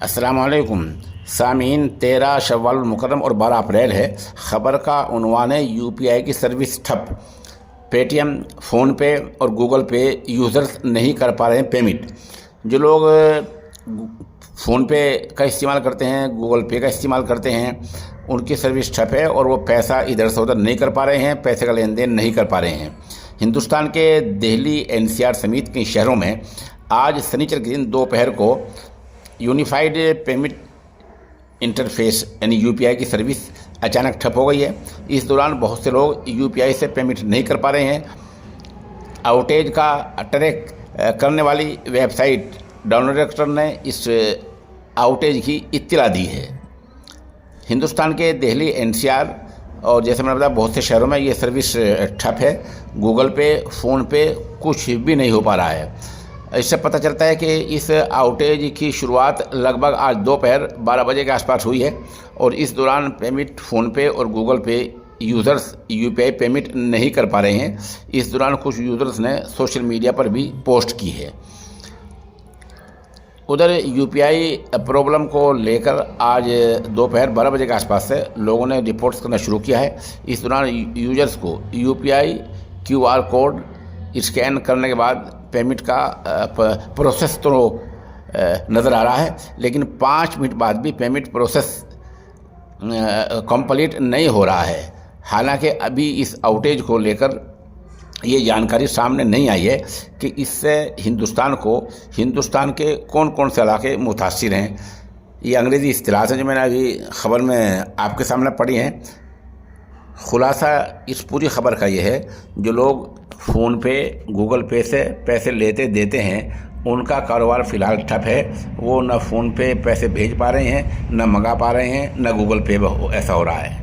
अस्सलामुअलैकुम सामीन। 13 शव्वाल मुकर्रम और 12 अप्रैल है। ख़बर का उन्वान है यूपीआई की सर्विस ठप। पेटीएम, फ़ोनपे और गूगल पे यूज़र्स नहीं कर पा रहे हैं पेमेंट। जो लोग फ़ोनपे का इस्तेमाल करते हैं, गूगल पे का इस्तेमाल करते हैं, उनकी सर्विस ठप है और वो पैसा इधर से उधर नहीं कर पा रहे हैं, पैसे का लेन देन नहीं कर पा रहे हैं। हिंदुस्तान के दिल्ली, एनसीआर समेत कई शहरों में आज शनिचर के दिन दोपहर को यूनिफाइड पेमेंट इंटरफेस यानी यूपीआई की सर्विस अचानक ठप हो गई है। इस दौरान बहुत से लोग यूपीआई से पेमेंट नहीं कर पा रहे हैं। आउटेज का ट्रैक करने वाली वेबसाइट डाउनलोडर ने इस आउटेज की इत्तला दी है। हिंदुस्तान के दिल्ली, एनसीआर और जैसे मैंने बताया बहुत से शहरों में ये सर्विस ठप है। गूगल पे, फ़ोन पे कुछ भी नहीं हो पा रहा है। इससे पता चलता है कि इस आउटेज की शुरुआत लगभग आज दोपहर 12 बजे के आसपास हुई है और इस दौरान पेमेंट फ़ोनपे और गूगल पे यूज़र्स यूपीआई पेमेंट नहीं कर पा रहे हैं। इस दौरान कुछ यूज़र्स ने सोशल मीडिया पर भी पोस्ट की है। उधर यूपीआई प्रॉब्लम को लेकर आज दोपहर 12 बजे के आसपास से लोगों ने रिपोर्ट्स करना शुरू किया है। इस दौरान यूजर्स को यूपीआई क्यूआर कोड स्कैन करने के बाद पेमेंट का प्रोसेस तो नज़र आ रहा है, लेकिन 5 मिनट बाद भी पेमेंट प्रोसेस कंप्लीट नहीं हो रहा है। हालांकि अभी इस आउटेज को लेकर ये जानकारी सामने नहीं आई है कि इससे हिंदुस्तान के कौन कौन से इलाके मुतासिर हैं। ये अंग्रेज़ी इस्तिलाह है जो मैंने अभी ख़बर में आपके सामने पढ़ी हैं। खुलासा इस पूरी ख़बर का ये है, जो लोग फ़ोनपे, गूगल पे से पैसे लेते देते हैं उनका कारोबार फ़िलहाल ठप है। वो न फ़ोनपे पैसे भेज पा रहे हैं, न मंगा पा रहे हैं, न गूगल पे ऐसा हो रहा है।